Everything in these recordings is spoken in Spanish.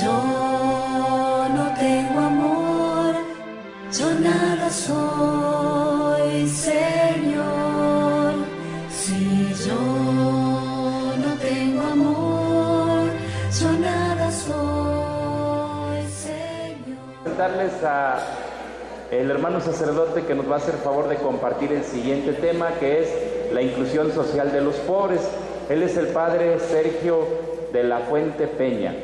yo no tengo amor, yo nada soy, Señor. Si yo no tengo amor, yo nada soy, Señor. Presentarles a el hermano sacerdote que nos va a hacer favor de compartir el siguiente tema, que es la inclusión social de los pobres. Él es el padre Sergio de la Fuente Peña.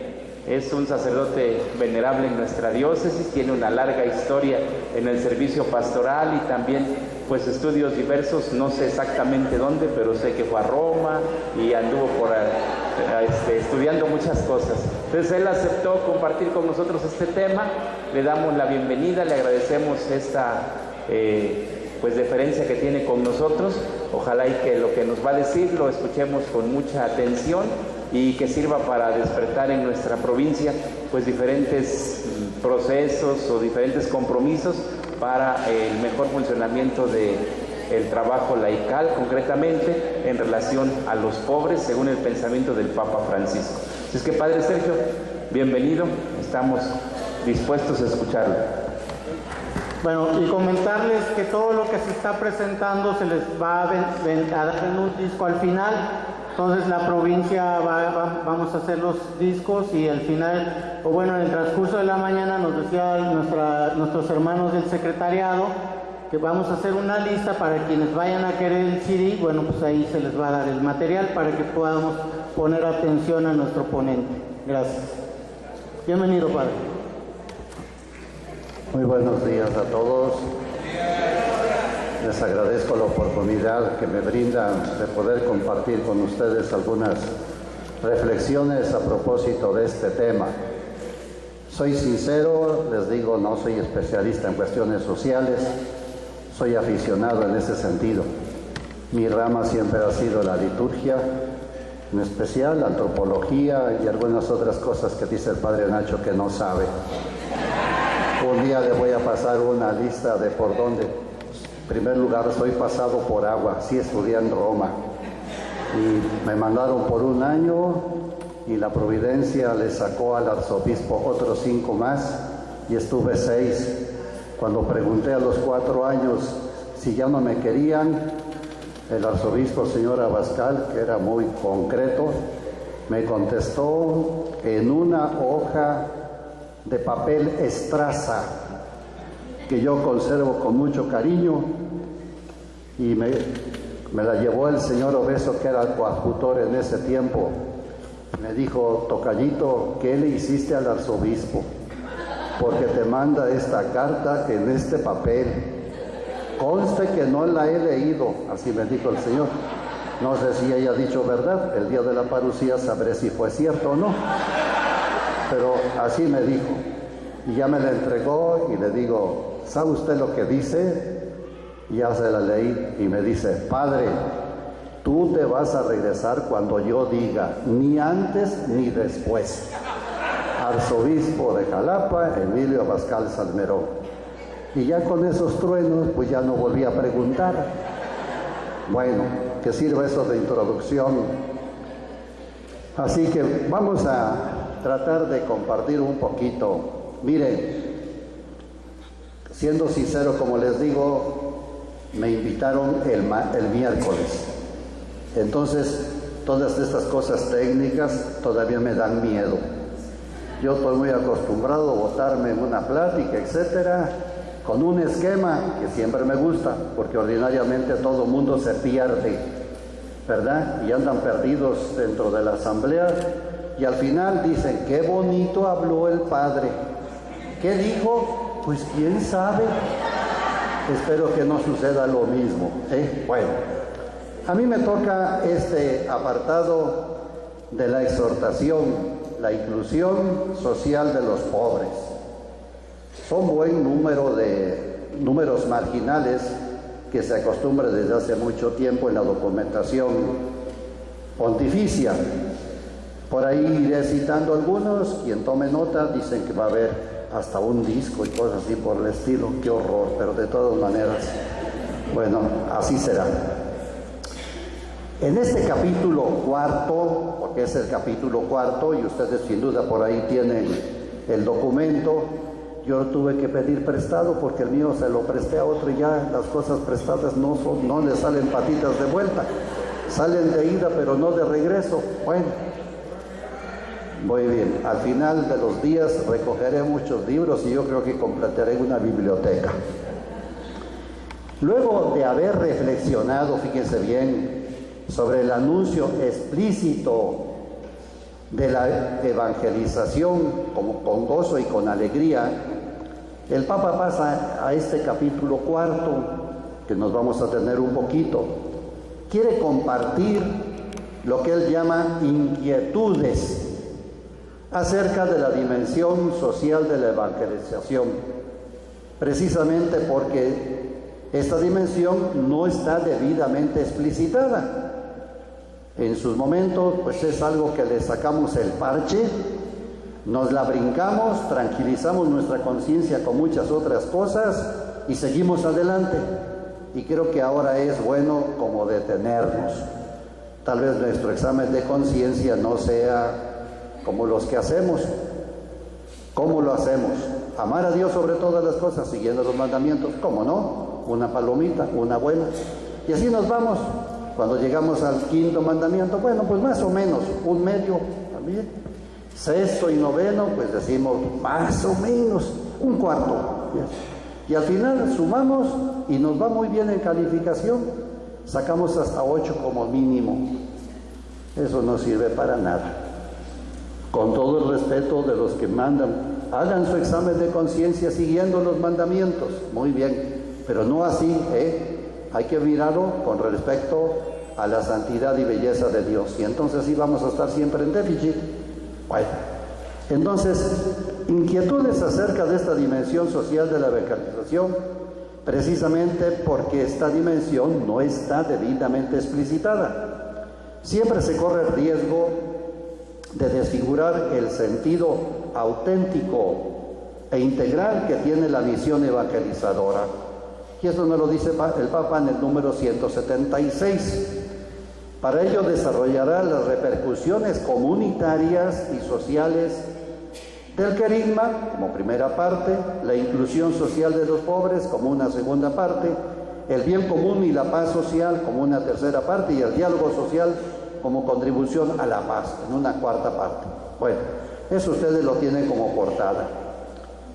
Es un sacerdote venerable en nuestra diócesis, tiene una larga historia en el servicio pastoral y también pues estudios diversos, no sé exactamente dónde, pero sé que fue a Roma y anduvo por estudiando muchas cosas. Entonces él aceptó compartir con nosotros este tema, le damos la bienvenida, le agradecemos esta pues deferencia que tiene con nosotros. Ojalá y que lo que nos va a decir lo escuchemos con mucha atención y que sirva para despertar en nuestra provincia pues diferentes procesos o diferentes compromisos para el mejor funcionamiento del trabajo laical, concretamente en relación a los pobres, según el pensamiento del Papa Francisco. Así es que, Padre Sergio, bienvenido, estamos dispuestos a escucharlo. Bueno, y comentarles que todo lo que se está presentando se les va a dar en un disco al final. Entonces la provincia vamos a hacer los discos y al final, o bueno, en el transcurso de la mañana nos decían nuestros hermanos del secretariado que vamos a hacer una lista para quienes vayan a querer el CD. Bueno, pues ahí se les va a dar el material para que podamos poner atención a nuestro ponente. Gracias. Bienvenido, Padre. Muy buenos días a todos. Les agradezco la oportunidad que me brindan de poder compartir con ustedes algunas reflexiones a propósito de este tema. Soy sincero, les digo, no soy especialista en cuestiones sociales, soy aficionado en ese sentido. Mi rama siempre ha sido la liturgia, en especial la antropología y algunas otras cosas que dice el Padre Nacho que no sabe. Un día le voy a pasar una lista de por dónde. En primer lugar, soy pasado por agua, sí estudié en Roma y me mandaron por un año y la providencia le sacó al arzobispo otros 5 más y estuve 6. Cuando pregunté a los 4 años si ya no me querían, el arzobispo, señor Abascal, que era muy concreto, me contestó en una hoja de papel estraza que yo conservo con mucho cariño y me la llevó el señor Obeso, que era el coadjutor en ese tiempo. Me dijo: tocallito, ¿qué le hiciste al arzobispo? Porque te manda esta carta en este papel. Conste que no la he leído, así me dijo el señor. No sé si ella ha dicho verdad, el día de la parucía sabré si fue cierto o no. Pero así me dijo. Y ya me la entregó y le digo: ¿sabe usted lo que dice? Y ya se la leí y me dice: padre, tú te vas a regresar cuando yo diga, ni antes ni después. Arzobispo de Jalapa, Emilio Abascal Salmerón. Y ya con esos truenos, pues ya no volví a preguntar. Bueno, que sirva eso de introducción. Así que vamos a tratar de compartir un poquito. Miren, siendo sincero, como les digo, me invitaron el miércoles. Entonces, todas estas cosas técnicas todavía me dan miedo. Yo estoy muy acostumbrado a botarme en una plática, etcétera, con un esquema que siempre me gusta, porque ordinariamente todo mundo se pierde, ¿verdad? Y andan perdidos dentro de la asamblea y al final dicen: qué bonito habló el padre. ¿Qué dijo? Pues quién sabe. Espero que no suceda lo mismo, Bueno, a mí me toca este apartado de la exhortación, la inclusión social de los pobres. Son buen número de números marginales que se acostumbra desde hace mucho tiempo en la documentación pontificia. Por ahí iré citando algunos. Quien tome nota, dicen que va a haber hasta un disco y cosas así por el estilo. Qué horror, pero de todas maneras, bueno, así será. En este capítulo cuarto, porque es el capítulo cuarto, y ustedes sin duda por ahí tienen el documento, yo lo tuve que pedir prestado porque el mío se lo presté a otro y ya las cosas prestadas no le salen patitas de vuelta, salen de ida pero no de regreso. Bueno, muy bien, al final de los días recogeré muchos libros y yo creo que completaré una biblioteca. Luego de haber reflexionado, fíjense bien, sobre el anuncio explícito de la evangelización con gozo y con alegría, el Papa pasa a este capítulo cuarto, que nos vamos a tener un poquito. Quiere compartir lo que él llama inquietudes acerca de la dimensión social de la evangelización, precisamente porque esta dimensión no está debidamente explicitada. En sus momentos, pues es algo que le sacamos el parche, nos la brincamos, tranquilizamos nuestra conciencia con muchas otras cosas y seguimos adelante. Y creo que ahora es bueno como detenernos. Tal vez nuestro examen de conciencia no sea como los que hacemos. ¿Cómo lo hacemos? Amar a Dios sobre todas las cosas, siguiendo los mandamientos. ¿Cómo no? Una palomita, una buena. Y así nos vamos. Cuando llegamos al quinto mandamiento, bueno, pues más o menos, un medio también. Sexto y noveno, pues decimos más o menos, un cuarto. Y al final sumamos y nos va muy bien en calificación. Sacamos hasta 8 como mínimo. Eso no sirve para nada. Con todo el respeto de los que mandan, hagan su examen de conciencia siguiendo los mandamientos. Muy bien, pero no así, Hay que mirarlo con respecto a la santidad y belleza de Dios. Y entonces sí vamos a estar siempre en déficit. Bueno, entonces, inquietudes acerca de esta dimensión social de la evangelización, precisamente porque esta dimensión no está debidamente explicitada. Siempre se corre el riesgo de desfigurar el sentido auténtico e integral que tiene la misión evangelizadora. Y eso nos lo dice el Papa en el número 176. Para ello desarrollará las repercusiones comunitarias y sociales del querigma como primera parte, la inclusión social de los pobres como una segunda parte, el bien común y la paz social como una tercera parte y el diálogo social como contribución a la paz en una cuarta parte. Bueno, eso ustedes lo tienen como portada.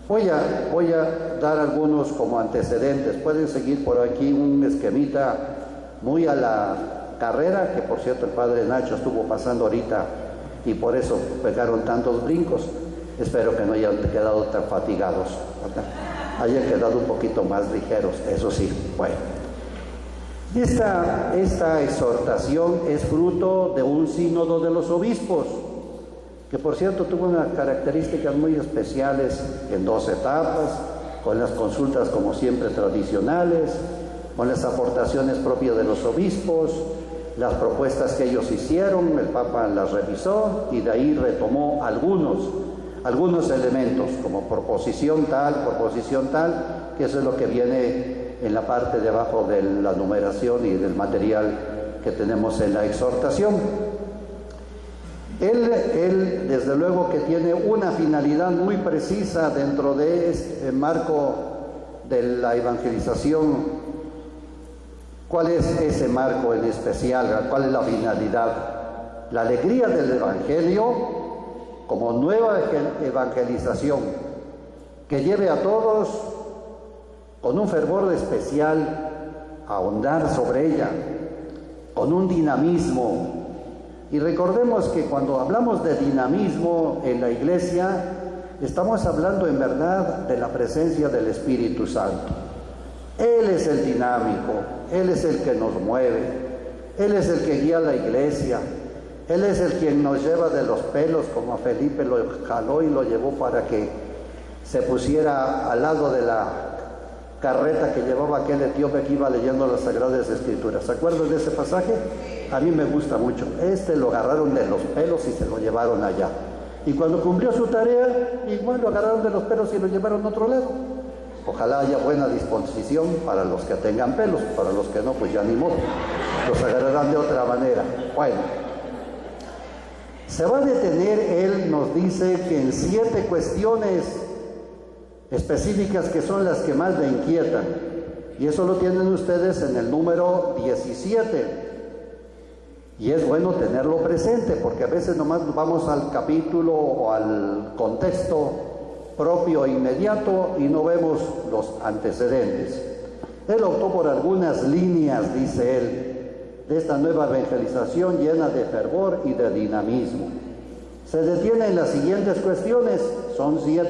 Voy a dar algunos como antecedentes. Pueden seguir por aquí un esquemita muy a la carrera, que por cierto el padre Nacho estuvo pasando ahorita y por eso pegaron tantos brincos. Espero que no hayan quedado tan fatigados, ¿verdad? Hayan quedado un poquito más ligeros, eso sí. Bueno, esta exhortación es fruto de un sínodo de los obispos, que por cierto tuvo unas características muy especiales en 2 etapas, con las consultas como siempre tradicionales, con las aportaciones propias de los obispos, las propuestas que ellos hicieron, el Papa las revisó y de ahí retomó algunos elementos como proposición tal, que eso es lo que viene en la parte de abajo de la numeración y del material que tenemos en la exhortación. Él desde luego que tiene una finalidad muy precisa dentro de este marco de la evangelización. ¿Cuál es ese marco en especial? ¿Cuál es la finalidad? La alegría del Evangelio como nueva evangelización que lleve a todos con un fervor especial a ahondar sobre ella, con un dinamismo. Y recordemos que cuando hablamos de dinamismo en la iglesia, estamos hablando en verdad de la presencia del Espíritu Santo. Él es el dinámico, Él es el que nos mueve, Él es el que guía la iglesia, Él es el quien nos lleva de los pelos, como a Felipe lo jaló y lo llevó para que se pusiera al lado de la carreta que llevaba aquel etíope que iba leyendo las Sagradas Escrituras. ¿Se acuerdan de ese pasaje? A mí me gusta mucho. Lo agarraron de los pelos y se lo llevaron allá. Y cuando cumplió su tarea, igual lo agarraron de los pelos y lo llevaron a otro lado. Ojalá haya buena disposición para los que tengan pelos, para los que no, pues ya ni modo. los agarrarán de otra manera. Bueno, se va a detener, él nos dice que en 7 cuestiones específicas que son las que más le inquietan. Y eso lo tienen ustedes en el número 17. Y es bueno tenerlo presente, porque a veces nomás vamos al capítulo o al contexto propio e inmediato y no vemos los antecedentes. Él optó por algunas líneas, dice él, de esta nueva evangelización llena de fervor y de dinamismo. Se detiene en las siguientes cuestiones, son 7.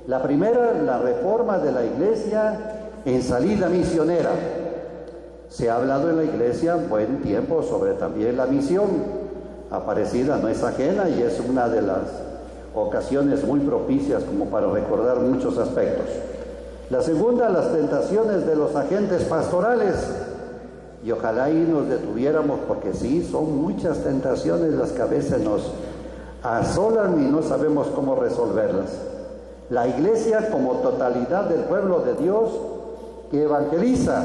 La primera, la reforma de la iglesia en salida misionera. Se ha hablado en la iglesia buen tiempo sobre también la misión. Aparecida no es ajena y es una de las ocasiones muy propicias como para recordar muchos aspectos. La segunda, las tentaciones de los agentes pastorales. Y ojalá ahí nos detuviéramos, porque sí, son muchas tentaciones las que a veces nos asolan y no sabemos cómo resolverlas. La iglesia como totalidad del pueblo de Dios que evangeliza.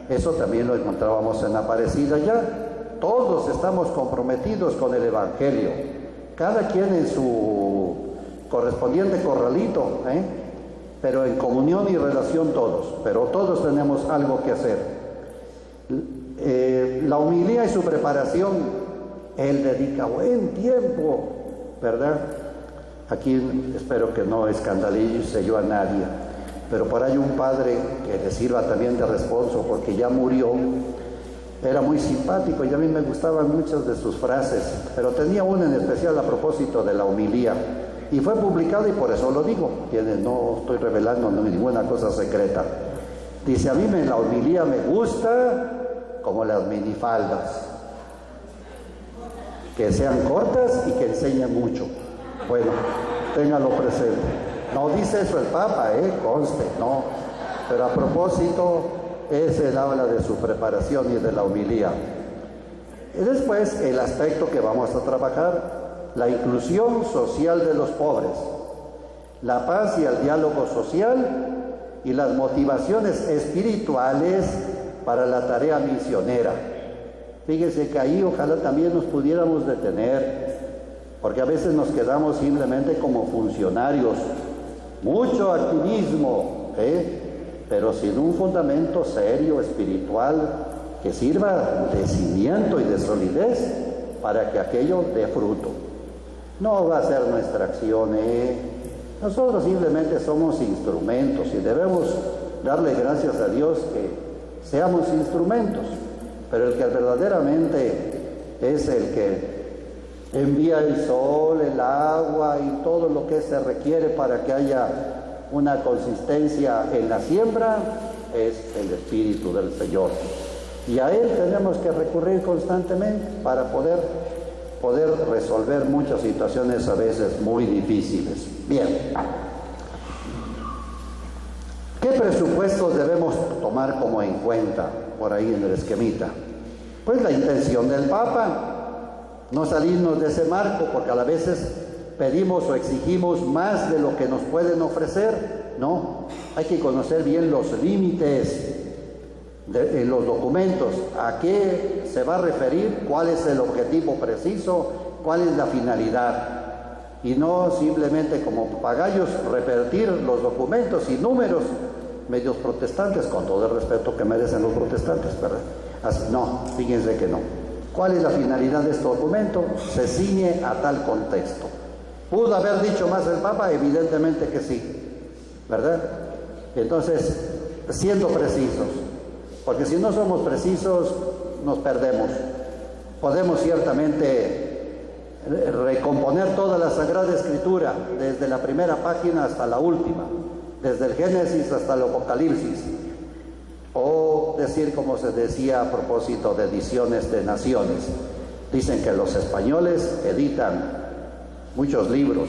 Eso también lo encontrábamos en Aparecida ya. Todos estamos comprometidos con el evangelio, cada quien en su correspondiente corralito, pero en comunión y relación todos, pero todos tenemos algo que hacer. La homilía y su preparación, él dedica buen tiempo, ¿verdad? Aquí espero que no escandalice yo a nadie, pero por ahí un padre que le sirva también de responso, porque ya murió, era muy simpático y a mí me gustaban muchas de sus frases, pero tenía una en especial a propósito de la homilía, y fue publicado y por eso lo digo, no estoy revelando ninguna cosa secreta. Dice, a mí la homilía me gusta como las minifaldas, que sean cortas y que enseñen mucho. Bueno, ténganlo presente. No dice eso el Papa, conste, no. Pero a propósito, él habla de su preparación y de la homilía. Y después, el aspecto que vamos a trabajar, la inclusión social de los pobres, la paz y el diálogo social y las motivaciones espirituales para la tarea misionera. Fíjense que ahí ojalá también nos pudiéramos detener, porque a veces nos quedamos simplemente como funcionarios, mucho activismo, pero sin un fundamento serio, espiritual, que sirva de cimiento y de solidez para que aquello dé fruto. No va a ser nuestra acción, Nosotros simplemente somos instrumentos y debemos darle gracias a Dios que seamos instrumentos, pero el que verdaderamente es el que envía el sol, el agua y todo lo que se requiere para que haya una consistencia en la siembra, es el Espíritu del Señor. Y a Él tenemos que recurrir constantemente para poder resolver muchas situaciones a veces muy difíciles. Bien. ¿Qué presupuestos debemos tomar como en cuenta por ahí en el esquemita? Pues la intención del Papa. No salirnos de ese marco, porque a veces pedimos o exigimos más de lo que nos pueden ofrecer. No, hay que conocer bien los límites en los documentos, a qué se va a referir, cuál es el objetivo preciso, cuál es la finalidad, y no simplemente como papagayos repetir los documentos y números medios protestantes, con todo el respeto que merecen los protestantes, ¿verdad? Así, no, fíjense que no. ¿Cuál es la finalidad de este documento? Se ciñe a tal contexto. ¿Pudo haber dicho más el Papa? Evidentemente que sí, ¿verdad? Entonces, siendo precisos, porque si no somos precisos, nos perdemos. Podemos ciertamente recomponer toda la Sagrada Escritura, desde la primera página hasta la última, desde el Génesis hasta el Apocalipsis, o decir como se decía a propósito de ediciones de naciones. Dicen que los españoles editan muchos libros,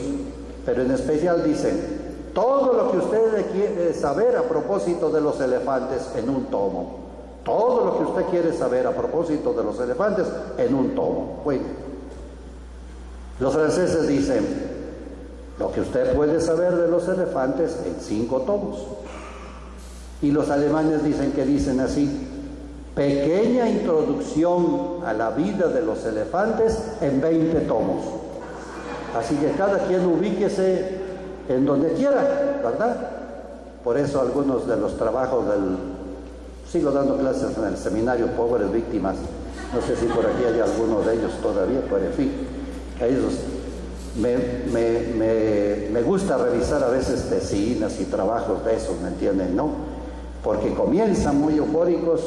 pero en especial dicen todo lo que usted quiere saber a propósito de los elefantes en un tomo. Todo lo que usted quiere saber a propósito de los elefantes en un tomo. Bueno, los franceses dicen lo que usted puede saber de los elefantes en 5 tomos. Y los alemanes dicen que dicen así: Pequeña introducción a la vida de los elefantes en 20 tomos. Así que cada quien ubíquese en donde quiera, ¿verdad? Por eso algunos de los trabajos sigo dando clases en el seminario Pobres Víctimas, no sé si por aquí hay alguno de ellos todavía, pero en fin, a ellos me gusta revisar a veces tesinas y trabajos de esos, ¿me entienden? ¿No? Porque comienzan muy eufóricos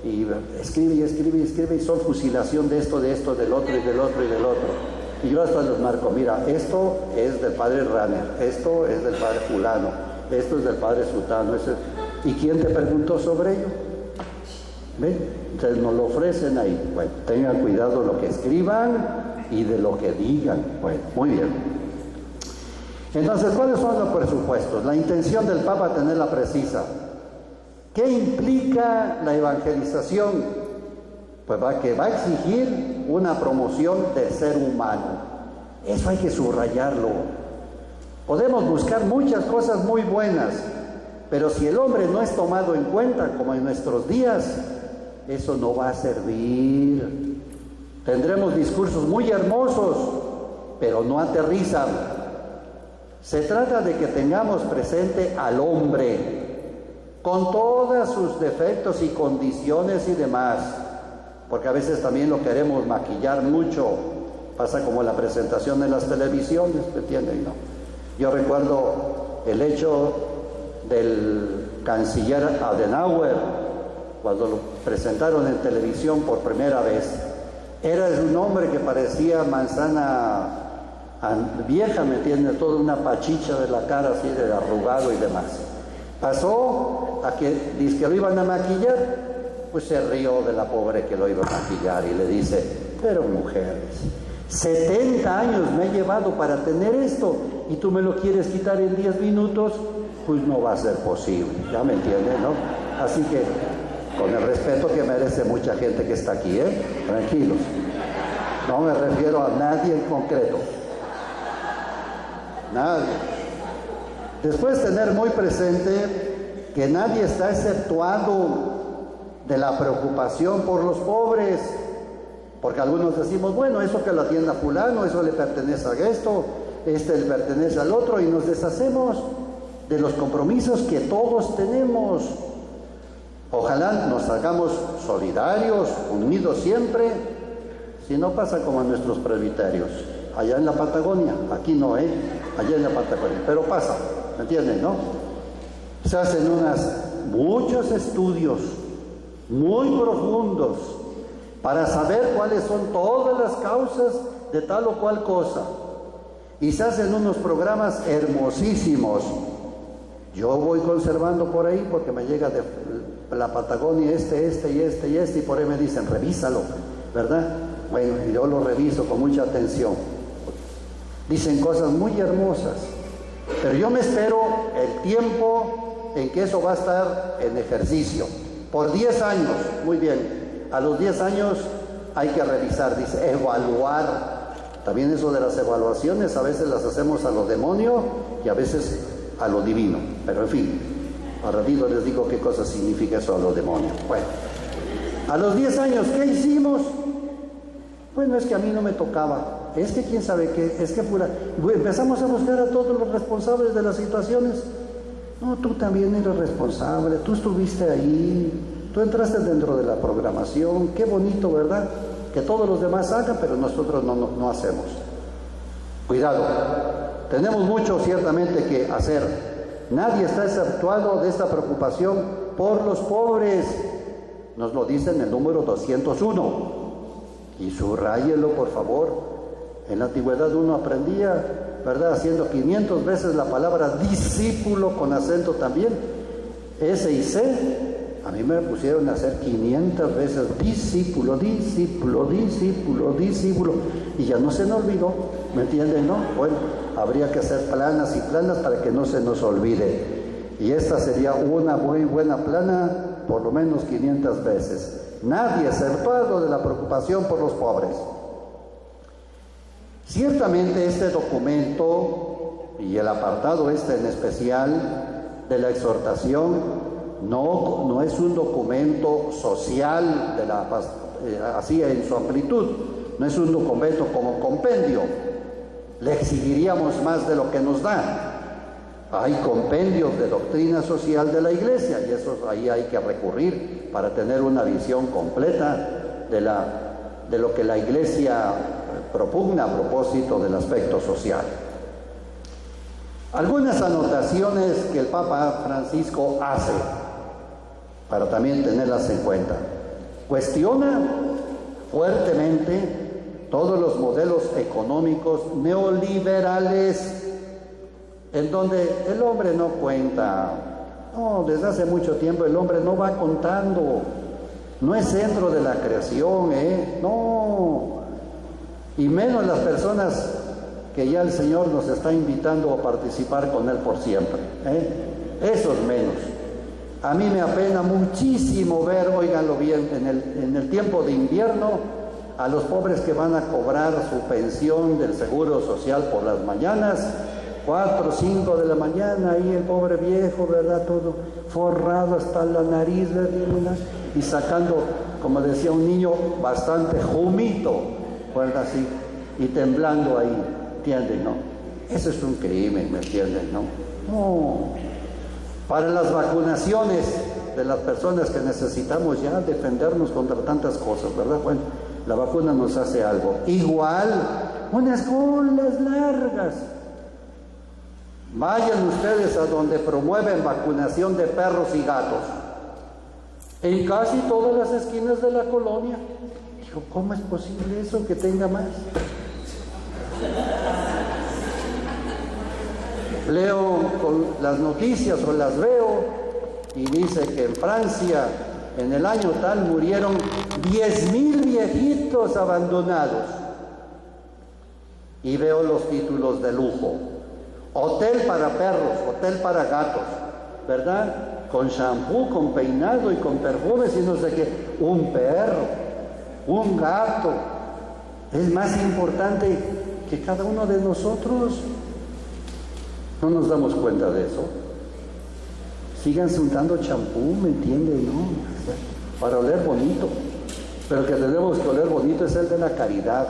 y escribe y son fusilación de esto, del otro y del otro y del otro. Y yo hasta les marco, mira, esto es del padre Ranner, esto es del padre fulano, esto es del padre Sutano. ¿Y quién te preguntó sobre ello? ¿Ven? Entonces nos lo ofrecen ahí. Bueno, tengan cuidado lo que escriban y de lo que digan. Bueno, muy bien. Entonces, ¿cuáles son los presupuestos? La intención del Papa, tenerla precisa. ¿Qué implica la evangelización? Pues que va a exigir una promoción del ser humano. Eso hay que subrayarlo. Podemos buscar muchas cosas muy buenas, pero si el hombre no es tomado en cuenta, como en nuestros días, eso no va a servir. Tendremos discursos muy hermosos, pero no aterrizan. Se trata de que tengamos presente al hombre, con todos sus defectos y condiciones y demás, porque a veces también lo queremos maquillar mucho. Pasa como la presentación en las televisiones, ¿me entienden? ¿No? Yo recuerdo el hecho del canciller Adenauer, cuando lo presentaron en televisión por primera vez. Era un hombre que parecía manzana vieja, ¿me entiendes? Toda una pachicha de la cara, así de arrugado y demás. Pasó a que dice que lo iban a maquillar, pues se rió de la pobre que lo iba a maquillar y le dice, pero mujeres, 70 años me he llevado para tener esto y tú me lo quieres quitar en 10 minutos, pues no va a ser posible, ya me entiendes, ¿no? Así que, con el respeto que merece mucha gente que está aquí, tranquilos, no me refiero a nadie en concreto, nadie. Después tener muy presente que nadie está exceptuado de la preocupación por los pobres, porque algunos decimos, bueno, eso que lo atienda fulano, eso le pertenece a esto, le pertenece al otro, y nos deshacemos de los compromisos que todos tenemos. Ojalá nos hagamos solidarios, unidos siempre, si no pasa como en nuestros presbiterios, allá en la Patagonia, aquí no, allá en la Patagonia, pero pasa, ¿me entienden, no? Se hacen muchos estudios muy profundos para saber cuáles son todas las causas de tal o cual cosa, y se hacen unos programas hermosísimos. Yo voy conservando por ahí porque me llega de la Patagonia y por ahí me dicen, revísalo, ¿verdad? Bueno, y yo lo reviso con mucha atención. Dicen cosas muy hermosas, pero yo me espero el tiempo en que eso va a estar en ejercicio. Por 10 años, muy bien, a los 10 años hay que revisar, dice, evaluar. También eso de las evaluaciones a veces las hacemos a lo demonio y a veces a lo divino, pero en fin, al ratito les digo qué cosa significa eso a lo demonio. Bueno, a los 10 años, ¿qué hicimos? Bueno, es que a mí no me tocaba, es que quién sabe qué, es que empezamos a buscar a todos los responsables de las situaciones. No, tú también eres responsable, tú estuviste ahí, tú entraste dentro de la programación, qué bonito, ¿verdad? Que todos los demás hagan, pero nosotros no hacemos. Cuidado, tenemos mucho ciertamente que hacer. Nadie está exceptuado de esta preocupación por los pobres. Nos lo dice en el número 201. Y subráyelo, por favor. En la antigüedad uno aprendía, ¿verdad? Haciendo 500 veces la palabra discípulo con acento también. S y C. A mí me pusieron a hacer 500 veces discípulo, discípulo, discípulo, discípulo. Y ya no se me olvidó, ¿me entienden, no? Bueno, habría que hacer planas y planas para que no se nos olvide. Y esta sería una muy buena plana, por lo menos 500 veces. Nadie exceptuado de la preocupación por los pobres. Ciertamente este documento, y el apartado en especial de la exhortación, no es un documento social así en su amplitud, no es un documento como compendio. Le exigiríamos más de lo que nos da. Hay compendios de doctrina social de la Iglesia y eso ahí hay que recurrir para tener una visión completa de lo que la Iglesia propugna a propósito del aspecto social. Algunas anotaciones que el Papa Francisco hace para también tenerlas en cuenta. Cuestiona fuertemente todos los modelos económicos neoliberales en donde el hombre no cuenta. No, desde hace mucho tiempo el hombre no va contando, no es centro de la creación, no, y menos las personas que ya el Señor nos está invitando a participar con Él por siempre, esos menos. A mí me apena muchísimo ver, óiganlo bien, en el tiempo de invierno, a los pobres que van a cobrar su pensión del Seguro Social por las mañanas, 4 o 5 de la mañana, ahí el pobre viejo, ¿verdad? Todo forrado hasta la nariz, ¿verdad? Y sacando, como decía un niño, bastante jumito, ¿verdad? Así, y temblando ahí, ¿entienden? No, eso es un crimen, ¿me entienden? No. Para las vacunaciones de las personas que necesitamos ya defendernos contra tantas cosas, ¿verdad? Bueno, la vacuna nos hace algo. Igual, unas colas largas. Vayan ustedes a donde promueven vacunación de perros y gatos. En casi todas las esquinas de la colonia. Dijo, ¿cómo es posible eso que tenga más? Leo con las noticias o las veo y dice que en Francia en el año tal murieron 10,000 viejitos abandonados. Y veo los títulos de lujo. Hotel para perros, hotel para gatos, ¿verdad? Con shampoo, con peinado y con perfumes y no sé qué. Un perro, un gato, es más importante que cada uno de nosotros. No nos damos cuenta de eso. Síganse untando champú, ¿me entienden? ¿No? Para oler bonito. Pero el que tenemos que oler bonito es el de la caridad.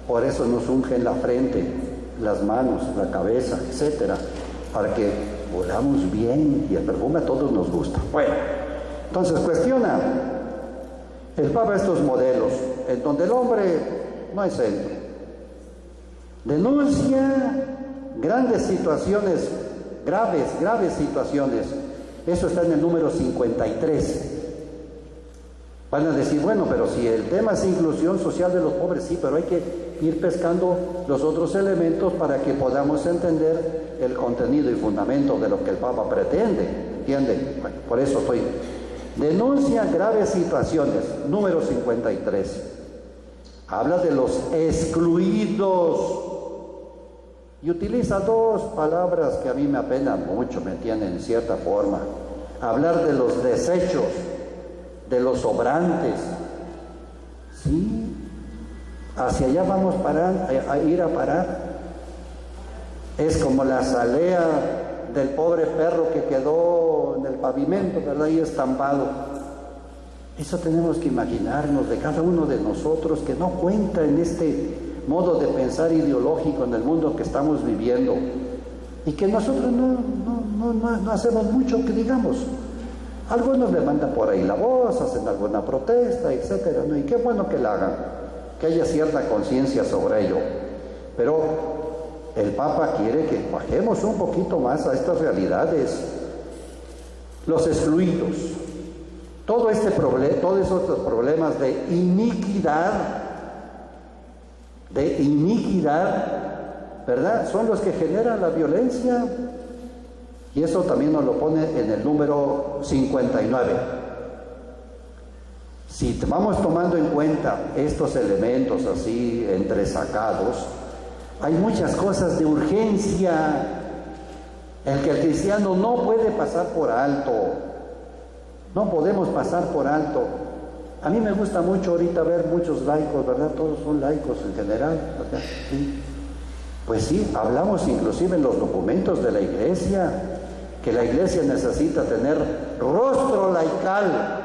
Por eso nos ungen la frente, las manos, la cabeza, etcétera, para que olamos bien y el perfume a todos nos gusta. Bueno, entonces cuestiona el Papa estos modelos en donde el hombre no es centro. Denuncia grandes situaciones, graves situaciones. Eso está en el número 53. Van a decir, bueno, pero si el tema es inclusión social de los pobres, sí, pero hay que ir pescando los otros elementos para que podamos entender el contenido y fundamento de lo que el Papa pretende, ¿entienden? Bueno, por eso estoy. Denuncia graves situaciones, número 53. Habla de los excluidos y utiliza dos palabras que a mí me apenan mucho, me entienden, en cierta forma. Hablar de los desechos, de los sobrantes, ¿sí? Hacia allá vamos a ir a parar. Es como la salea del pobre perro que quedó en el pavimento, ¿verdad? Ahí estampado. Eso tenemos que imaginarnos de cada uno de nosotros que no cuenta en este modo de pensar ideológico en el mundo que estamos viviendo y que nosotros no hacemos mucho que digamos. Algunos levantan por ahí la voz, hacen alguna protesta, etcétera, ¿no? Y qué bueno que la hagan, que haya cierta conciencia sobre ello. Pero el Papa quiere que bajemos un poquito más a estas realidades. Los excluidos, todos estos problemas de iniquidad, ¿verdad? Son los que generan la violencia. Y eso también nos lo pone en el número 59. Si vamos tomando en cuenta estos elementos así entresacados, hay muchas cosas de urgencia, el que el cristiano no puede pasar por alto. No podemos pasar por alto. A mí me gusta mucho ahorita ver muchos laicos, ¿verdad? Todos son laicos en general, ¿verdad? Sí. Pues sí, hablamos inclusive en los documentos de la Iglesia, que la Iglesia necesita tener rostro laical.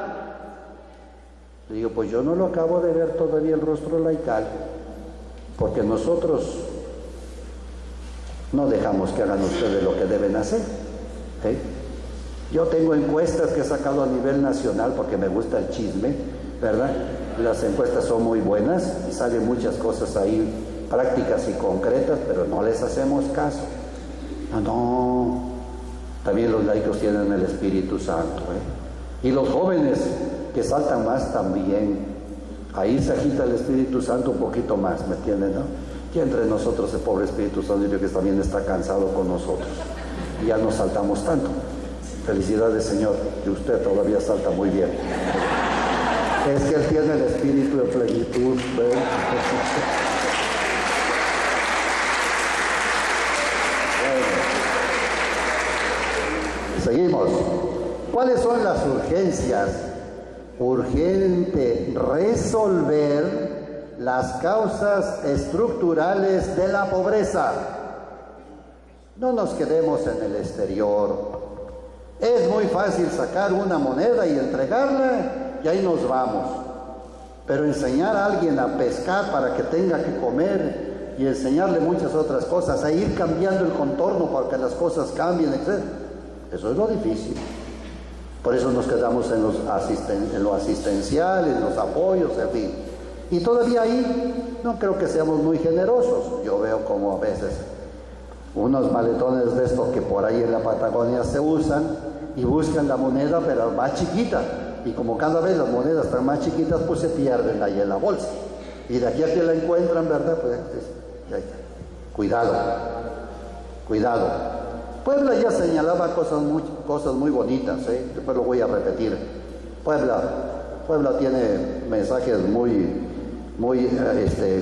Le digo, pues yo no lo acabo de ver todavía el rostro laical, porque nosotros no dejamos que hagan ustedes lo que deben hacer. Yo tengo encuestas que he sacado a nivel nacional porque me gusta el chisme, ¿verdad? Las encuestas son muy buenas y salen muchas cosas ahí prácticas y concretas, pero no les hacemos caso. No. También los laicos tienen el Espíritu Santo, y los jóvenes que saltan más también. Ahí se agita el Espíritu Santo un poquito más, ¿me entienden, no? Y entre nosotros el pobre Espíritu Santo, yo que también está cansado con nosotros. Y ya no saltamos tanto. Felicidades, Señor, que usted todavía salta muy bien. Es que Él tiene el Espíritu de plenitud. Seguimos. ¿Cuáles son las urgencias? Urgente resolver las causas estructurales de la pobreza. No nos quedemos en el exterior. Es muy fácil sacar una moneda y entregarla y ahí nos vamos. Pero enseñar a alguien a pescar para que tenga que comer y enseñarle muchas otras cosas, a ir cambiando el contorno para que las cosas cambien, etc. Eso es lo difícil. Por eso nos quedamos en lo asistencial, en los apoyos, en fin. Y todavía ahí no creo que seamos muy generosos. Yo veo como a veces unos maletones de estos que por ahí en la Patagonia se usan y buscan la moneda pero más chiquita. Y como cada vez las monedas están más chiquitas, pues se pierden ahí en la bolsa. Y de aquí a que la encuentran, ¿verdad? Pues cuidado, cuidado. Puebla ya señalaba cosas muy bonitas, después lo voy a repetir. Puebla tiene mensajes muy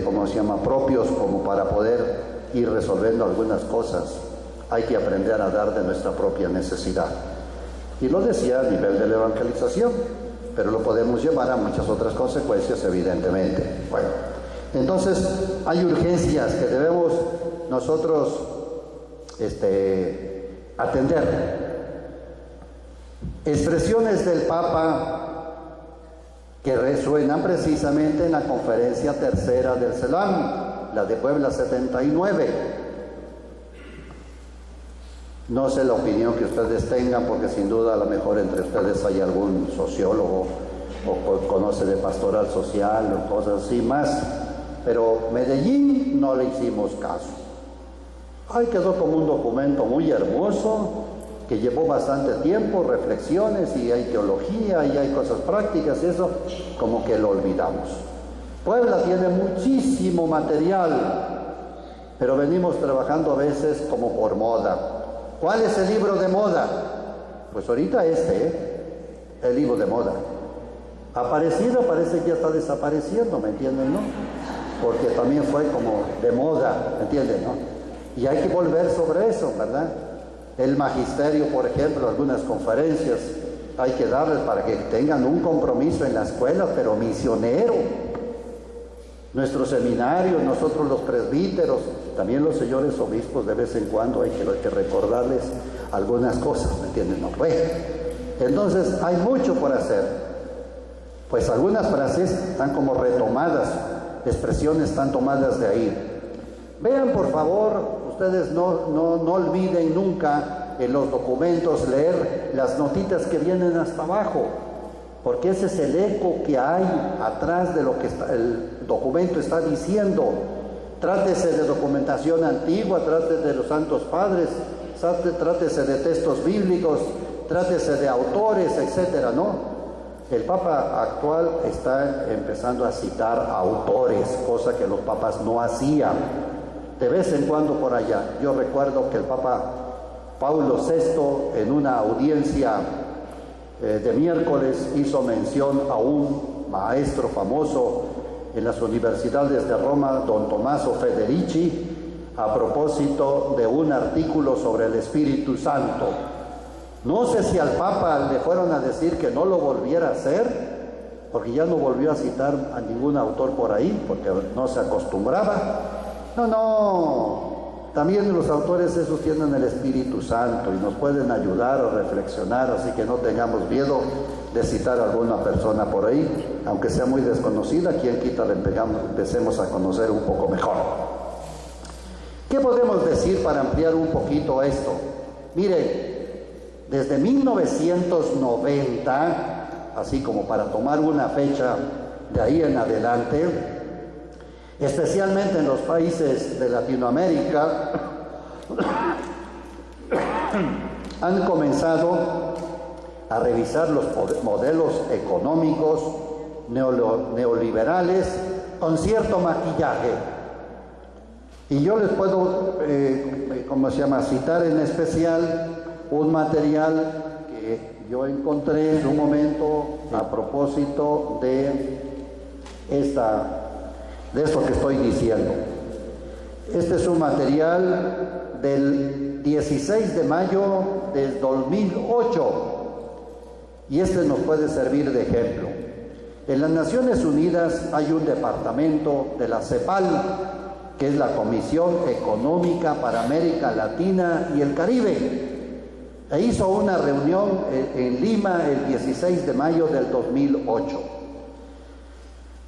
¿cómo se llama? Propios como para poder ir resolviendo algunas cosas. Hay que aprender a dar de nuestra propia necesidad. Y lo decía a nivel de la evangelización, pero lo podemos llevar a muchas otras consecuencias, evidentemente. Bueno, entonces hay urgencias que debemos nosotros atender. Expresiones del Papa que resuenan precisamente en la conferencia tercera del CELAM, la de Puebla 79. No sé la opinión que ustedes tengan, porque sin duda a lo mejor entre ustedes hay algún sociólogo o conoce de pastoral social o cosas así más, pero Medellín no le hicimos caso. Ahí quedó como un documento muy hermoso, que llevó bastante tiempo, reflexiones, y hay teología, y hay cosas prácticas, y eso como que lo olvidamos. Puebla tiene muchísimo material, pero venimos trabajando a veces como por moda. ¿Cuál es el libro de moda? Pues ahorita el libro de moda. Aparecido parece que ya está desapareciendo, ¿me entienden, no? Porque también fue como de moda, ¿me entienden, no? Y hay que volver sobre eso, ¿verdad? El magisterio, por ejemplo, algunas conferencias hay que darles para que tengan un compromiso en la escuela, pero misionero. Nuestros seminarios, nosotros los presbíteros, también los señores obispos, de vez en cuando hay que recordarles algunas cosas, ¿me entienden? No, pues, entonces hay mucho por hacer. Pues algunas frases están como retomadas, expresiones están tomadas de ahí. Vean, por favor, ustedes no olviden nunca en los documentos leer las notitas que vienen hasta abajo, porque ese es el eco que hay atrás de lo que el documento está diciendo. Trátese de documentación antigua, trátese de los santos padres, trátese de textos bíblicos, trátese de autores, etcétera, ¿no? El Papa actual está empezando a citar autores, cosa que los papas no hacían. De vez en cuando por allá. Yo recuerdo que el Papa Paulo VI, en una audiencia de miércoles, hizo mención a un maestro famoso en las universidades de Roma, don Tommaso Federici, a propósito de un artículo sobre el Espíritu Santo. No sé si al Papa le fueron a decir que no lo volviera a hacer, porque ya no volvió a citar a ningún autor por ahí, porque no se acostumbraba. No, También los autores esos tienen el Espíritu Santo y nos pueden ayudar a reflexionar, así que no tengamos miedo de citar a alguna persona por ahí, aunque sea muy desconocida, quien quita le empecemos a conocer un poco mejor. ¿Qué podemos decir para ampliar un poquito esto? Miren, desde 1990, así como para tomar una fecha de ahí en adelante, especialmente en los países de Latinoamérica, han comenzado a revisar los modelos económicos neoliberales con cierto maquillaje. Y yo les puedo, citar en especial un material que yo encontré en un momento a propósito de esto que estoy diciendo. Este es un material del 16 de mayo del 2008 y este nos puede servir de ejemplo. En las Naciones Unidas hay un departamento de la CEPAL, que es la Comisión Económica para América Latina y el Caribe. E hizo una reunión en Lima el 16 de mayo del 2008.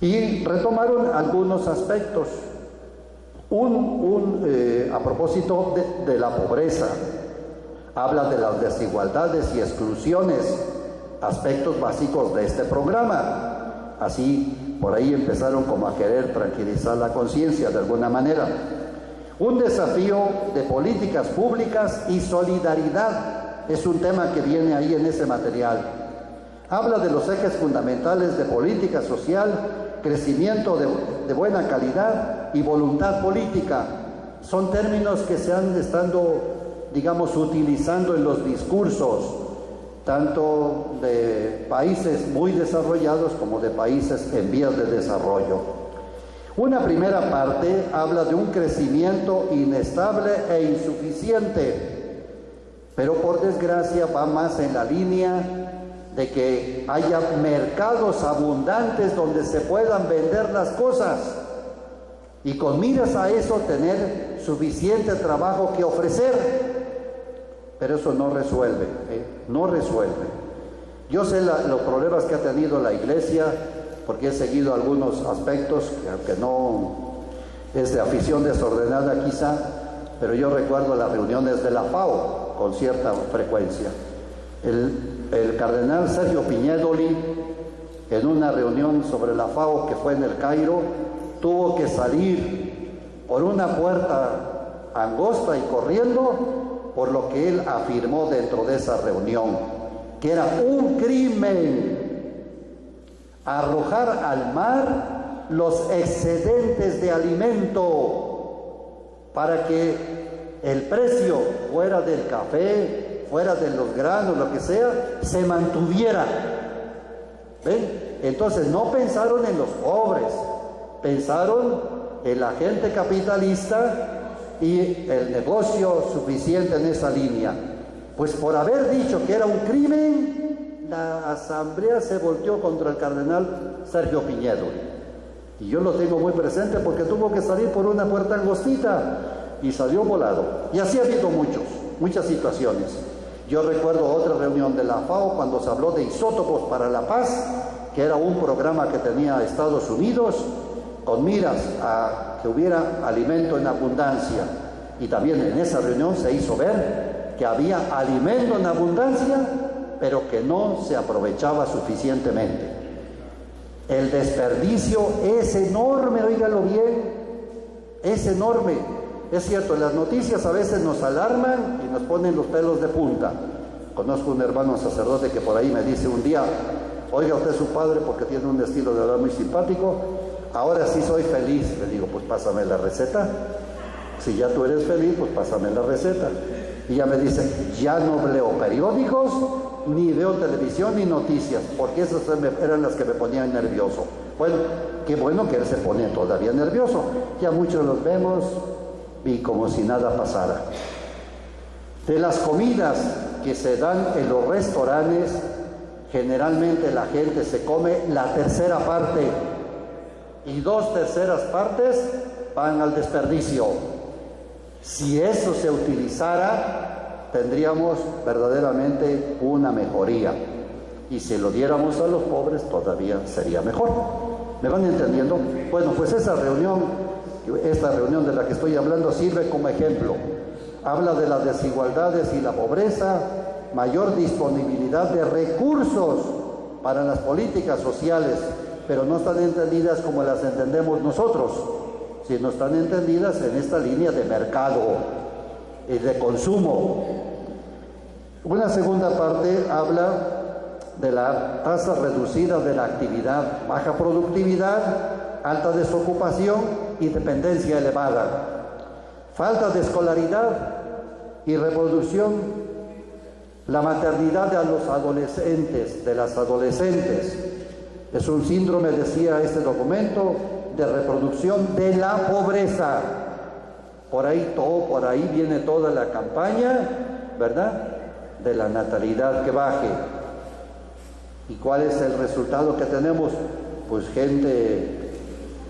Y retomaron algunos aspectos. A propósito de la pobreza, habla de las desigualdades y exclusiones, aspectos básicos de este programa. Así, por ahí empezaron como a querer tranquilizar la conciencia de alguna manera. Un desafío de políticas públicas y solidaridad es un tema que viene ahí en ese material. Habla de los ejes fundamentales de política social, crecimiento de buena calidad y voluntad política. Son términos que se han estado, utilizando en los discursos, tanto de países muy desarrollados como de países en vías de desarrollo. Una primera parte habla de un crecimiento inestable e insuficiente, pero por desgracia va más en la línea de que haya mercados abundantes donde se puedan vender las cosas y con miras a eso tener suficiente trabajo que ofrecer, pero eso no resuelve, no resuelve. Yo sé los problemas que ha tenido la iglesia porque he seguido algunos aspectos que aunque no es de afición desordenada quizá, pero yo recuerdo las reuniones de la FAO con cierta frecuencia. El cardenal Sergio Piñedoli, en una reunión sobre la FAO que fue en el Cairo, tuvo que salir por una puerta angosta y corriendo por lo que él afirmó dentro de esa reunión, que era un crimen arrojar al mar los excedentes de alimento para que el precio fuera del café, fuera de los granos, lo que sea, se mantuviera. ¿Ven? Entonces no pensaron en los pobres, pensaron en la gente capitalista y el negocio suficiente en esa línea. Pues por haber dicho que era un crimen, la asamblea se volteó contra el cardenal Sergio Piñedoli. Y yo lo tengo muy presente porque tuvo que salir por una puerta angostita y salió volado. Y así ha habido muchas situaciones. Yo recuerdo otra reunión de la FAO cuando se habló de isótopos para la paz, que era un programa que tenía Estados Unidos con miras a que hubiera alimento en abundancia. Y también en esa reunión se hizo ver que había alimento en abundancia, pero que no se aprovechaba suficientemente. El desperdicio es enorme, óigalo bien, es enorme. Es cierto, las noticias a veces nos alarman y nos ponen los pelos de punta. Conozco un hermano sacerdote que por ahí me dice un día: oiga, usted es su padre porque tiene un estilo de hablar muy simpático, ahora sí soy feliz. Le digo, pues pásame la receta. Si ya tú eres feliz, pues pásame la receta. Y ella me dice: ya no leo periódicos, ni veo televisión ni noticias, porque esas eran las que me ponían nervioso. Bueno, qué bueno que él se pone todavía nervioso. Ya muchos los vemos y como si nada pasara. De las comidas que se dan en los restaurantes, generalmente la gente se come la tercera parte y 2/3 partes van al desperdicio. Si eso se utilizara, tendríamos verdaderamente una mejoría. Y si lo diéramos a los pobres, todavía sería mejor. ¿Me van entendiendo? Bueno, pues esta reunión de la que estoy hablando sirve como ejemplo. Habla de las desigualdades y la pobreza, mayor disponibilidad de recursos para las políticas sociales, pero no están entendidas como las entendemos nosotros, sino están entendidas en esta línea de mercado y de consumo. Una segunda parte habla de la tasa reducida de la actividad, baja productividad, alta desocupación y dependencia elevada, falta de escolaridad y reproducción, la maternidad de los adolescentes, de las adolescentes. Es un síndrome, decía este documento, de reproducción de la pobreza. Por ahí viene toda la campaña, ¿verdad?, de la natalidad que baje. ¿Y cuál es el resultado que tenemos? Pues gente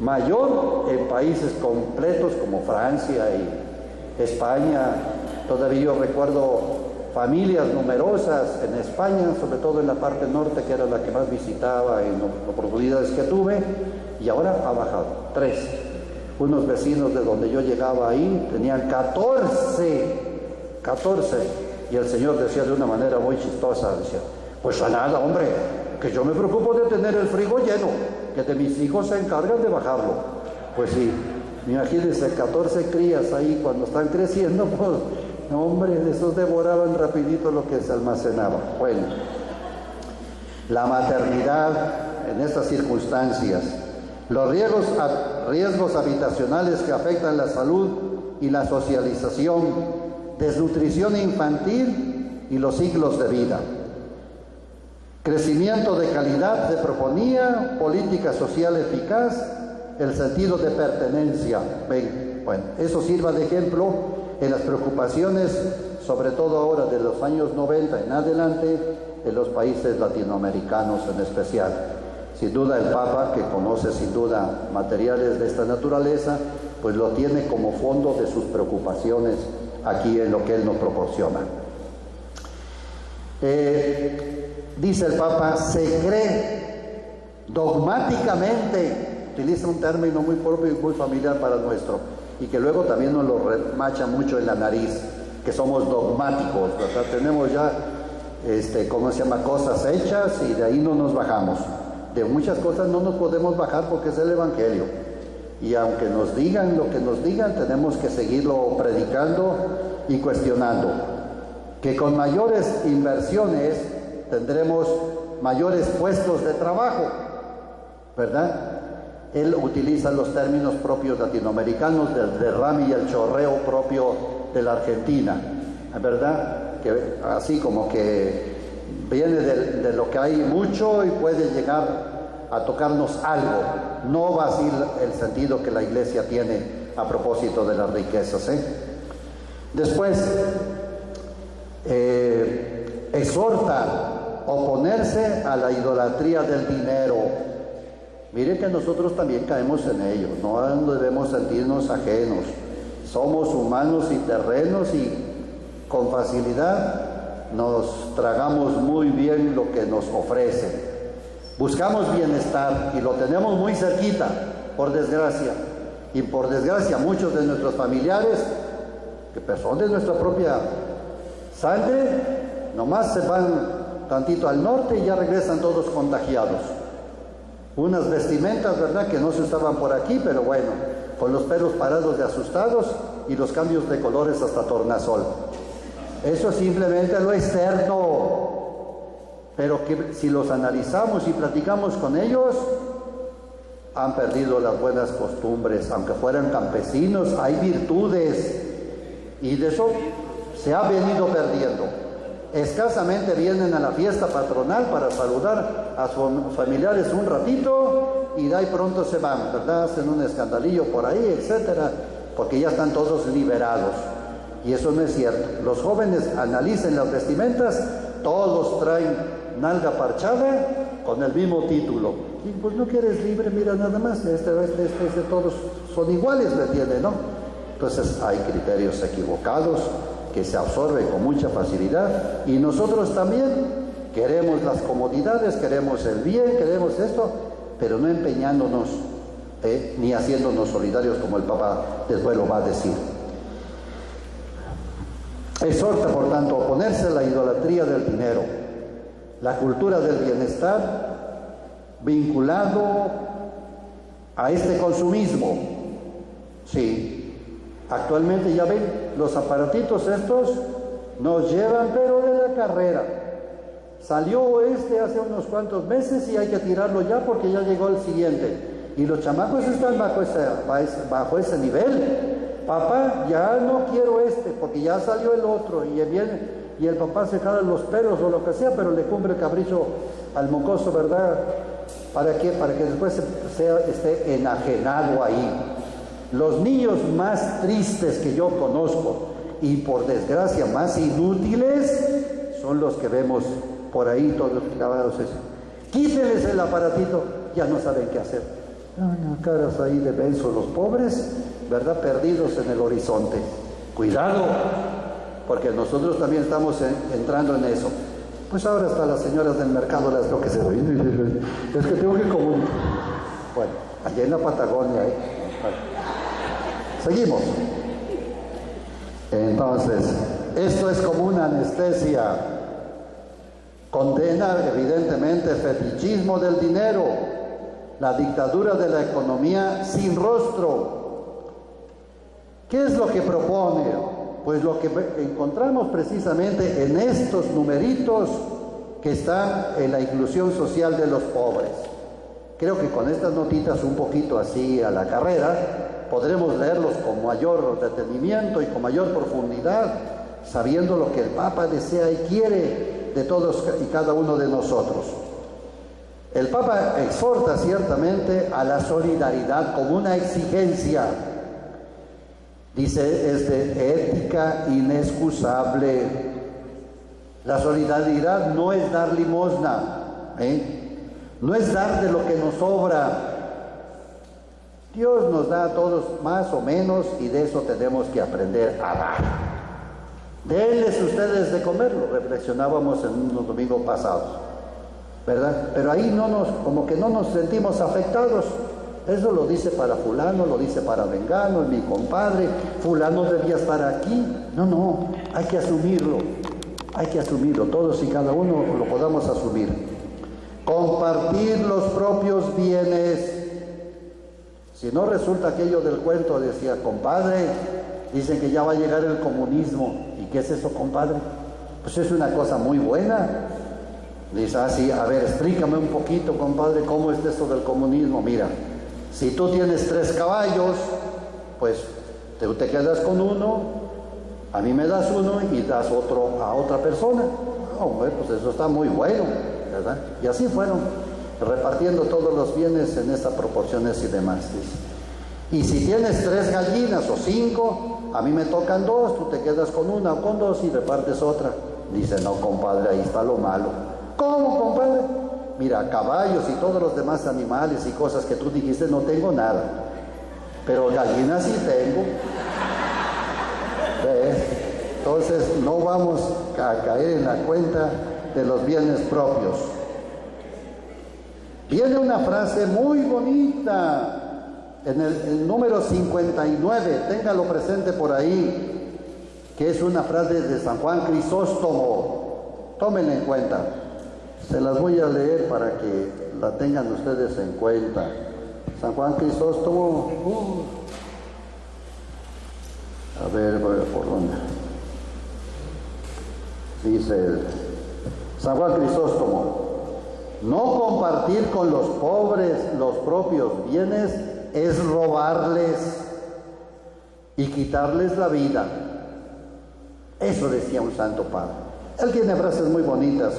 mayor en países completos como Francia y España. Todavía yo recuerdo familias numerosas en España, sobre todo en la parte norte, que era la que más visitaba en oportunidades que tuve, y ahora ha bajado, 3. Unos vecinos de donde yo llegaba ahí tenían 14, y el señor decía de una manera muy chistosa, decía, pues a nada, hombre, que yo me preocupo de tener el frigo lleno, que de mis hijos se encargan de bajarlo. Pues sí, imagínense 14 crías ahí cuando están creciendo, pues no, hombre, esos devoraban rapidito lo que se almacenaba. Bueno, la maternidad en estas circunstancias, los riesgos habitacionales que afectan la salud y la socialización, desnutrición infantil y los ciclos de vida. Crecimiento de calidad se proponía, política social eficaz, el sentido de pertenencia. Bueno, eso sirva de ejemplo en las preocupaciones, sobre todo ahora de los años 90 en adelante, en los países latinoamericanos en especial. Sin duda el Papa, que conoce sin duda materiales de esta naturaleza, pues lo tiene como fondo de sus preocupaciones aquí en lo que él nos proporciona. Dice el Papa, se cree dogmáticamente, utiliza un término muy propio y muy familiar para nuestro, y que luego también nos lo remacha mucho en la nariz, que somos dogmáticos, ¿verdad? Tenemos ya, cosas hechas y de ahí no nos bajamos. De muchas cosas no nos podemos bajar porque es el Evangelio. Y aunque nos digan lo que nos digan, tenemos que seguirlo predicando y cuestionando. Que con mayores inversiones tendremos mayores puestos de trabajo, ¿verdad? Él utiliza los términos propios latinoamericanos del derrame y el chorreo propio de la Argentina, ¿verdad? Que así como que viene de lo que hay mucho y puede llegar a tocarnos algo. No va a ser el sentido que la Iglesia tiene a propósito de las riquezas, ¿eh? Después, exhorta a oponerse a la idolatría del dinero. Mire que nosotros también caemos en ello, no debemos sentirnos ajenos. Somos humanos y terrenos y con facilidad nos tragamos muy bien lo que nos ofrecen. Buscamos bienestar y lo tenemos muy cerquita, por desgracia. Y por desgracia muchos de nuestros familiares, que son de nuestra propia sangre, nomás se van tantito al norte y ya regresan todos contagiados. Unas vestimentas, ¿verdad?, que no se usaban por aquí, pero bueno, con los pelos parados de asustados y los cambios de colores hasta tornasol. Eso es simplemente lo externo, pero que si los analizamos y platicamos con ellos, han perdido las buenas costumbres. Aunque fueran campesinos, hay virtudes y de eso se ha venido perdiendo. Escasamente vienen a la fiesta patronal para saludar a sus familiares un ratito y de ahí pronto se van, ¿verdad? Hacen un escandalillo por ahí, etcétera, porque ya están todos liberados. Y eso no es cierto. Los jóvenes analicen las vestimentas, todos traen nalga parchada con el mismo título. Y pues no quieres libre, mira nada más, todos son iguales, ¿me entiendes, no? Entonces hay criterios equivocados que se absorben con mucha facilidad, y nosotros también queremos las comodidades, queremos el bien, queremos esto, pero no empeñándonos ni haciéndonos solidarios, como el Papa después lo va a decir. Exhorta, por tanto, a oponerse a la idolatría del dinero, la cultura del bienestar vinculado a este consumismo. Sí, actualmente ya ven, los aparatitos estos nos llevan pero de la carrera. Salió hace unos cuantos meses y hay que tirarlo ya porque ya llegó el siguiente. Y los chamacos están bajo ese nivel. Papá, ya no quiero porque ya salió el otro, y viene, y el papá se jala los pelos o lo que sea, pero le cumple el capricho al mocoso, ¿verdad? ¿Para qué? Para que después esté enajenado ahí. Los niños más tristes que yo conozco, y por desgracia más inútiles, son los que vemos por ahí todos clavados. Quítenles el aparatito, ya no saben qué hacer. Caras ahí de benzo los pobres, ¿verdad? Perdidos en el horizonte. Cuidado, porque nosotros también estamos entrando en eso. Pues ahora hasta las señoras del mercado las lo que se doy. Es que tengo que comunicar. Bueno, allá en la Patagonia, Seguimos. Entonces, esto es como una anestesia. Condena evidentemente el fetichismo del dinero, la dictadura de la economía sin rostro. ¿Qué es lo que propone? Pues lo que encontramos precisamente en estos numeritos que están en la inclusión social de los pobres. Creo que con estas notitas un poquito así a la carrera podremos leerlos con mayor detenimiento y con mayor profundidad, sabiendo lo que el Papa desea y quiere de todos y cada uno de nosotros. El Papa exhorta ciertamente a la solidaridad como una exigencia. Dice, es de ética inexcusable. La solidaridad no es dar limosna, no es dar de lo que nos sobra. Dios nos da a todos más o menos, y de eso tenemos que aprender a dar. Denles ustedes de comer, lo reflexionábamos en unos domingos pasados, ¿verdad? Pero ahí como que no nos sentimos afectados. Eso lo dice para fulano, lo dice para vengano, mi compadre, fulano debía estar aquí. No, hay que asumirlo, todos y cada uno lo podamos asumir. Compartir los propios bienes. Si no resulta aquello del cuento, decía, compadre, dicen que ya va a llegar el comunismo. ¿Y qué es eso, compadre? Pues es una cosa muy buena. Dice, sí, a ver, explícame un poquito, compadre, ¿cómo es esto del comunismo? Mira, si tú tienes 3 caballos, pues tú te quedas con uno, a mí me das uno y das otro a otra persona. Hombre, pues eso está muy bueno, ¿verdad? Y así fueron repartiendo todos los bienes en estas proporciones y demás. Dice. Y si tienes 3 gallinas o 5, a mí me tocan 2, tú te quedas con una o con 2 y repartes otra. Dice, no, compadre, ahí está lo malo. ¿Cómo, compadre? Mira, caballos y todos los demás animales y cosas que tú dijiste, no tengo nada. Pero gallinas sí tengo. ¿Ves? Entonces no vamos a caer en la cuenta de los bienes propios. Viene una frase muy bonita en el número 59, téngalo presente por ahí, que es una frase de San Juan Crisóstomo. Tómenla en cuenta. Se las voy a leer para que la tengan ustedes en cuenta. San Juan Crisóstomo, a ver por dónde. Dice San Juan Crisóstomo, no compartir con los pobres los propios bienes es robarles y quitarles la vida. Eso decía un santo padre. Él tiene frases muy bonitas,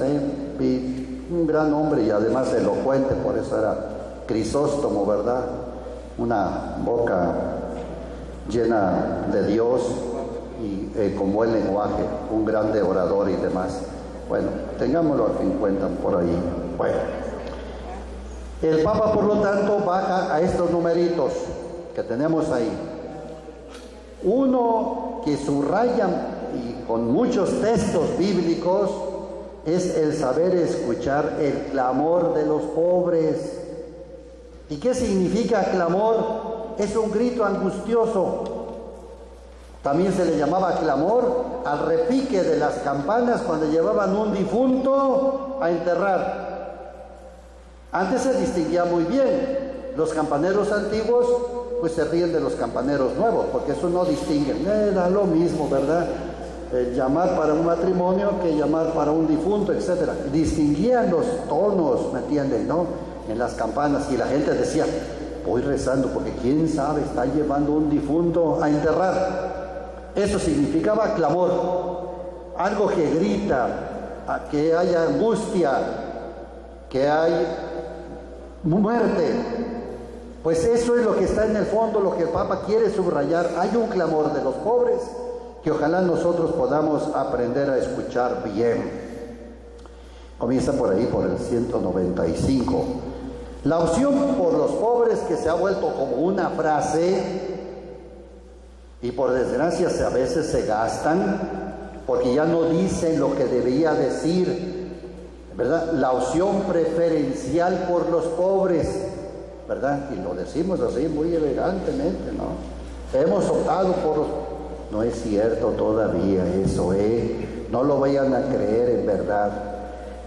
y un gran hombre y además elocuente, por eso era Crisóstomo, ¿verdad? Una boca llena de Dios y con buen lenguaje, un grande orador y demás. Bueno, tengámoslo en cuenta por ahí. Bueno, el Papa, por lo tanto, baja a estos numeritos que tenemos ahí. Uno que subrayan y con muchos textos bíblicos es el saber escuchar el clamor de los pobres. ¿Y qué significa clamor? Es un grito angustioso. También se le llamaba clamor al repique de las campanas cuando llevaban un difunto a enterrar. Antes se distinguía muy bien. Los campaneros antiguos pues se ríen de los campaneros nuevos, porque eso no distinguen. Da lo mismo, ¿verdad? Llamar para un matrimonio que llamar para un difunto, etc. Distinguían los tonos, ¿me entienden? ¿No? En las campanas, y la gente decía, voy rezando porque quién sabe, está llevando un difunto a enterrar. Eso significaba clamor, algo que grita, que hay angustia, que hay muerte. Pues eso es lo que está en el fondo, lo que el Papa quiere subrayar. Hay un clamor de los pobres que ojalá nosotros podamos aprender a escuchar bien. Comienza por ahí, por el 195. La opción por los pobres, que se ha vuelto como una frase, y por desgracia a veces se gastan, porque ya no dicen lo que debería decir, ¿verdad? La opción preferencial por los pobres, ¿verdad? Y lo decimos así muy elegantemente, ¿no? Hemos optado por los... No es cierto todavía eso, no lo vayan a creer en verdad.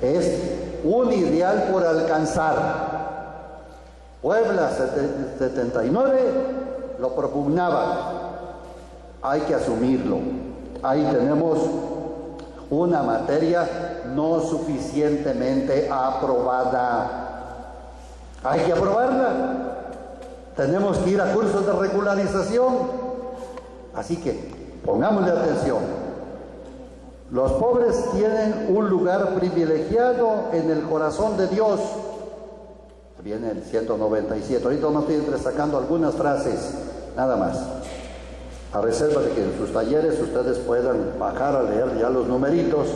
Es un ideal por alcanzar. Puebla 79 lo propugnaba. Hay que asumirlo. Ahí tenemos una materia no suficientemente aprobada. Hay que aprobarla. Tenemos que ir a cursos de regularización. Así que pongámosle atención. Los pobres tienen un lugar privilegiado en el corazón de Dios. Viene el 197. Ahorita no estoy entresacando algunas frases, nada más. A reserva de que en sus talleres ustedes puedan bajar a leer ya los numeritos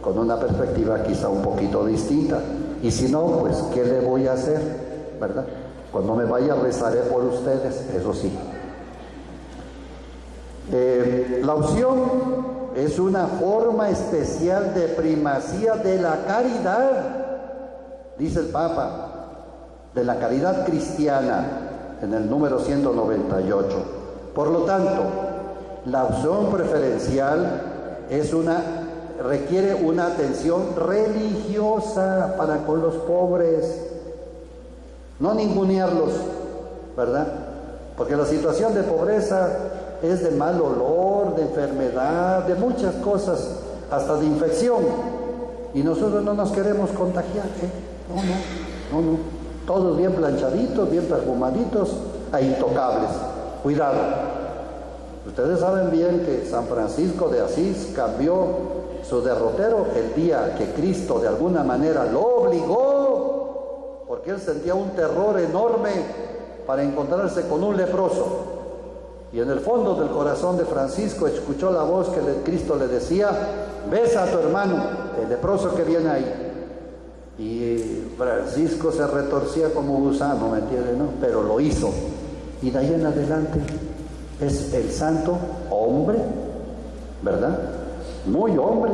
con una perspectiva quizá un poquito distinta. Y si no, pues, ¿qué le voy a hacer? ¿Verdad? Cuando me vaya rezaré por ustedes, eso sí. La opción es una forma especial de primacía de la caridad, dice el Papa, de la caridad cristiana, en el número 198. Por lo tanto, la opción preferencial requiere una atención religiosa para con los pobres, no ningunearlos, ¿verdad? Porque la situación de pobreza es de mal olor, de enfermedad, de muchas cosas, hasta de infección. Y nosotros no nos queremos contagiar, No. Todos bien planchaditos, bien perfumaditos e intocables. Cuidado. Ustedes saben bien que San Francisco de Asís cambió su derrotero el día que Cristo de alguna manera lo obligó, porque él sentía un terror enorme para encontrarse con un leproso. Y en el fondo del corazón de Francisco escuchó la voz que Cristo le decía, besa a tu hermano, el leproso que viene ahí. Y Francisco se retorcía como gusano, ¿me entiende, no? Pero lo hizo. Y de ahí en adelante es el santo hombre, ¿verdad? Muy hombre,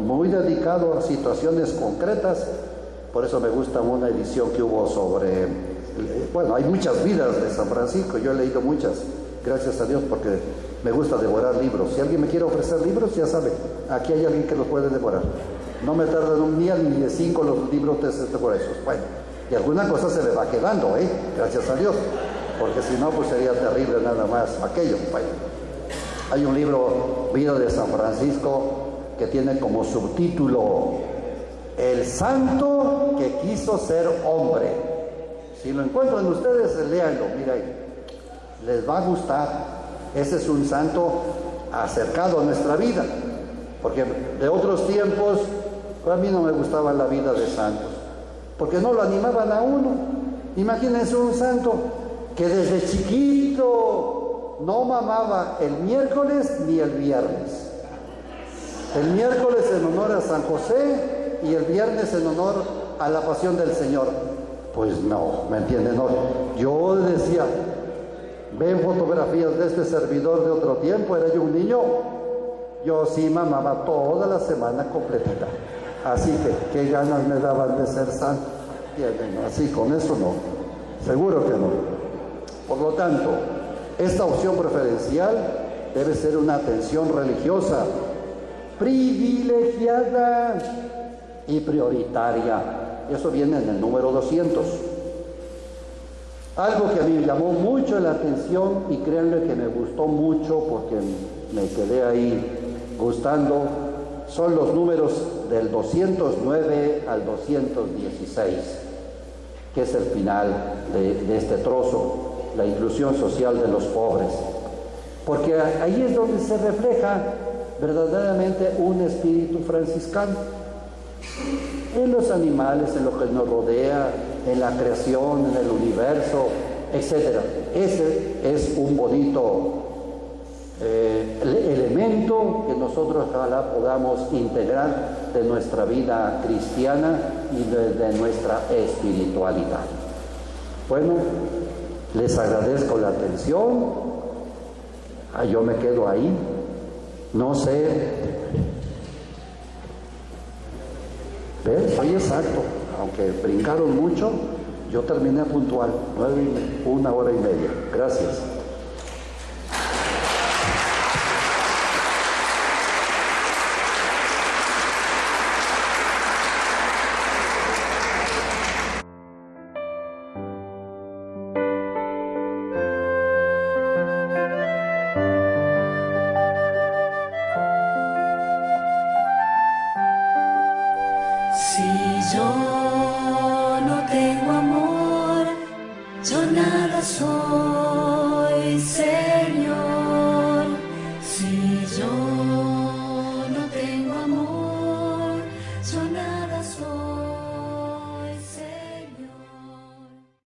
muy dedicado a situaciones concretas. Por eso me gusta una edición que hubo sobre... Bueno, hay muchas vidas de San Francisco, yo he leído muchas. Gracias a Dios, porque me gusta devorar libros. Si alguien me quiere ofrecer libros, ya sabe, aquí hay alguien que los puede devorar. No me tardan un día ni de 5 los libros por esos. Bueno, y alguna cosa se le va quedando, gracias a Dios, porque si no, pues sería terrible nada más aquello. Bueno, hay un libro, Vida de San Francisco, que tiene como subtítulo El santo que quiso ser hombre. Si lo encuentran ustedes, léanlo, mira ahí. Les va a gustar. Ese es un santo acercado a nuestra vida, porque de otros tiempos a mí no me gustaba la vida de santos, porque no lo animaban a uno. Imagínense un santo que desde chiquito no mamaba el miércoles ni el viernes. El miércoles en honor a San José y el viernes en honor a la Pasión del Señor. Pues no, ¿me entienden? No. Yo decía, ven fotografías de este servidor de otro tiempo, era yo un niño, yo sí mamaba toda la semana completita. Así que, ¿qué ganas me daban de ser santo? Así, con eso no, seguro que no. Por lo tanto, esta opción preferencial debe ser una atención religiosa privilegiada y prioritaria. Eso viene en el número 200. Algo que a mí me llamó mucho la atención y créanle que me gustó mucho porque me quedé ahí gustando, son los números del 209 al 216, que es el final de este trozo, la inclusión social de los pobres. Porque ahí es donde se refleja verdaderamente un espíritu franciscano. En los animales, en lo que nos rodea, en la creación, en el universo, etc. Ese es un bonito elemento que nosotros ojalá podamos integrar de nuestra vida cristiana y de nuestra espiritualidad. Bueno, les agradezco la atención. Yo me quedo ahí. No sé. ¿Ves? Soy exacto. Aunque brincaron mucho, yo terminé puntual. 1 hora y media. Gracias. Si yo no tengo amor, yo nada soy, Señor. Si yo